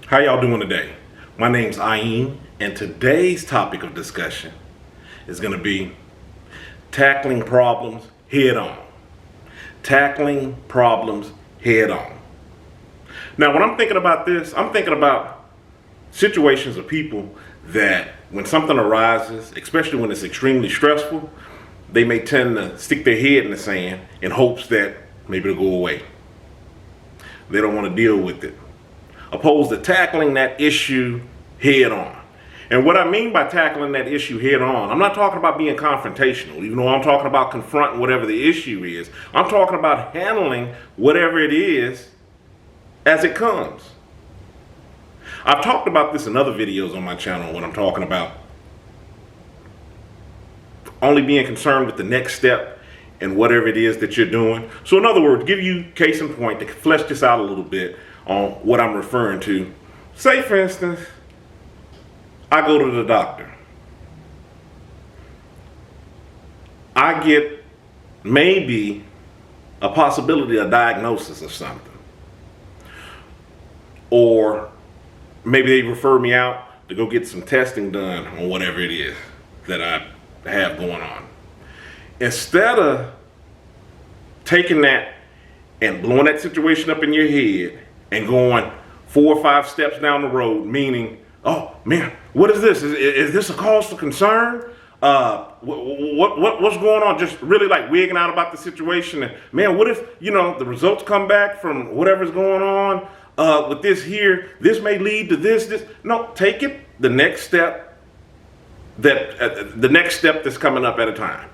How y'all doing today? My name's Ayin, and today's topic of discussion is going to be tackling problems head on. Tackling problems head on. Now, when I'm thinking about this, I'm thinking about situations of people that when something arises, especially when it's extremely stressful, they may tend to stick their head in the sand in hopes that maybe it'll go away. They don't want to deal with it, opposed to tackling that issue head on. And what I mean by tackling that issue head on, I'm not talking about being confrontational, even though I'm talking about confronting whatever the issue is. I'm talking about handling whatever it is as it comes. I've talked about this in other videos on my channel when I'm talking about only being concerned with the next step and whatever it is that you're doing. So in other words, give you case in point to flesh this out a little bit on what I'm referring to. Say, for instance, I go to the doctor. I get maybe a possibility of diagnosis of something. Or maybe they refer me out to go get some testing done on whatever it is that I have going on. Instead of taking that and blowing that situation up in your head and going 4 or 5 steps down the road, meaning, oh man, what is this? Is this a cause for concern? What's going on? Just really like wigging out about the situation. And man, what if, the results come back from whatever's going on with this here? This may lead to this. No, take it the next step that's coming up at a time.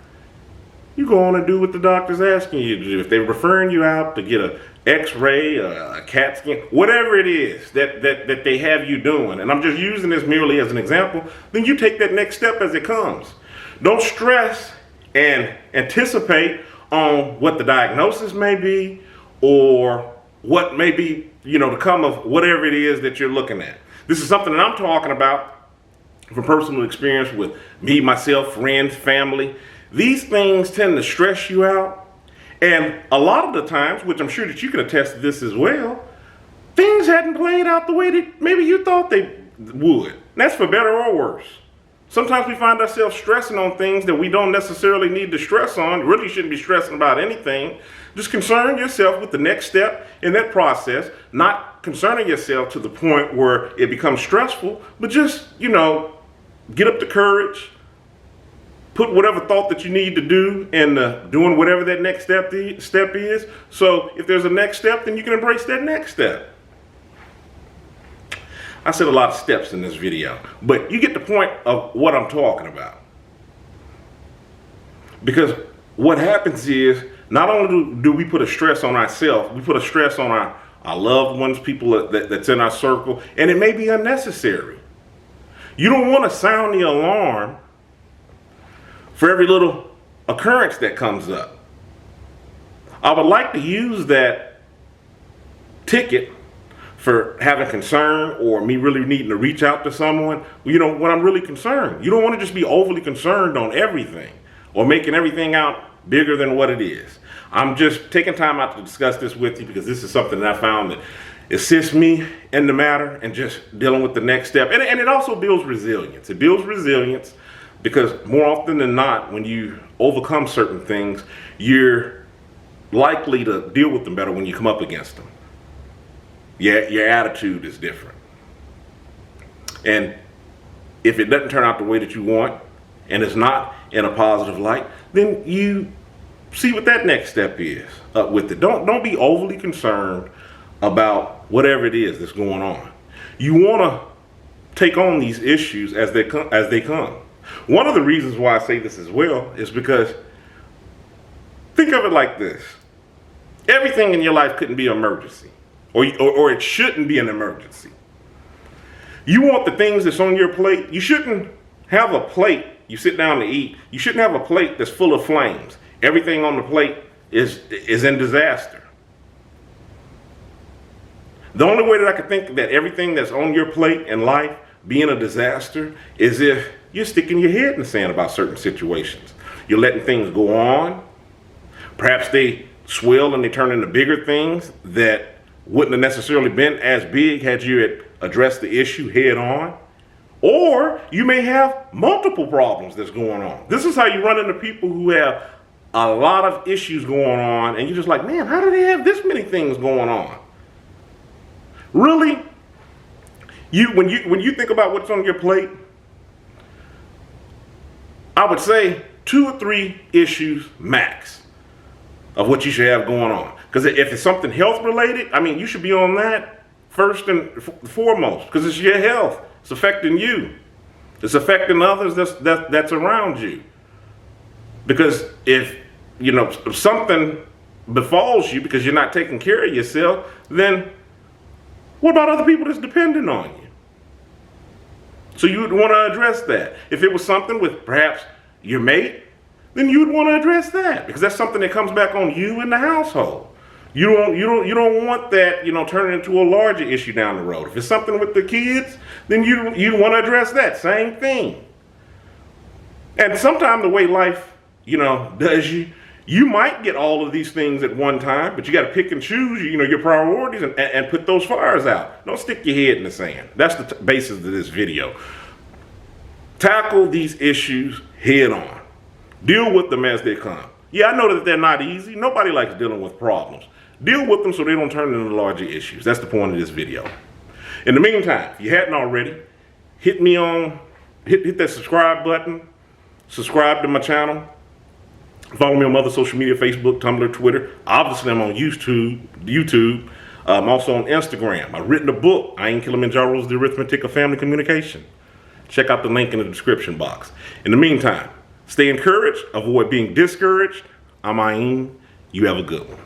You go on and do what the doctor's asking you to do. If they're referring you out to get a X-ray, a CAT scan, whatever it is that they have you doing, and I'm just using this merely as an example, then you take that next step as it comes. Don't stress and anticipate on what the diagnosis may be or what may be, to come of whatever it is that you're looking at. This is something that I'm talking about from personal experience with me, myself, friends, family. These things tend to stress you out. And a lot of the times, which I'm sure that you can attest to this as well, things hadn't played out the way that maybe you thought they would. And that's for better or worse. Sometimes we find ourselves stressing on things that we don't necessarily need to stress on. You really shouldn't be stressing about anything. Just concern yourself with the next step in that process, not concerning yourself to the point where it becomes stressful, but just, get up the courage, put whatever thought that you need to do in doing whatever that next step is. So if there's a next step, then you can embrace that next step. I said a lot of steps in this video, but you get the point of what I'm talking about. Because what happens is, not only do we put a stress on ourselves, we put a stress on our loved ones, people that's in our circle, and it may be unnecessary. You don't want to sound the alarm for every little occurrence that comes up. I would like to use that ticket for having concern or me really needing to reach out to someone, when I'm really concerned. You don't want to just be overly concerned on everything or making everything out bigger than what it is. I'm just taking time out to discuss this with you because this is something that I found that assists me in the matter and just dealing with the next step. And it also builds resilience. It builds resilience because more often than not, when you overcome certain things, you're likely to deal with them better when you come up against them. Your attitude is different. And if it doesn't turn out the way that you want, and it's not in a positive light, then you see what that next step is with it. Don't be overly concerned about whatever it is that's going on. You want to take on these issues as they come. One of the reasons why I say this as well is because think of it like this. Everything in your life couldn't be an emergency, or it shouldn't be an emergency. You want the things that's on your plate. You shouldn't have a plate you sit down to eat. You shouldn't have a plate that's full of flames. Everything on the plate is in disaster. The only way that I can think that everything that's on your plate in life being a disaster is if you're sticking your head in the sand about certain situations. You're letting things go on. Perhaps they swell and they turn into bigger things that wouldn't have necessarily been as big had you had addressed the issue head on. Or you may have multiple problems that's going on. This is how you run into people who have a lot of issues going on, and you're just like, man, how do they have this many things going on? Really? When you think about what's on your plate, I would say 2 or 3 issues max of what you should have going on. Because if it's something health related, I mean, you should be on that first and foremost, because it's your health. It's affecting you. It's affecting others that's around you. Because if something befalls you because you're not taking care of yourself, then what about other people that's dependent on you? So you would want to address that. If it was something with perhaps your mate, then you would want to address that, because that's something that comes back on you and the household. You don't want that, turning into a larger issue down the road. If it's something with the kids, then you want to address that same thing. And sometimes the way life, does you might get all of these things at one time, but you got to pick and choose, your priorities and put those fires out. Don't stick your head in the sand. That's the basis of this video. Tackle these issues head on. Deal with them as they come. Yeah, I know that they're not easy. Nobody likes dealing with problems. Deal with them so they don't turn into larger issues. That's the point of this video. In the meantime, if you hadn't already, hit that subscribe button. Subscribe to my channel. Follow me on other social media, Facebook, Tumblr, Twitter. Obviously, I'm on YouTube. I'm also on Instagram. I've written a book, Kilimanjaro's The Arithmetic of Family Communication. Check out the link in the description box. In the meantime, stay encouraged. Avoid being discouraged. I'm Ayin. You have a good one.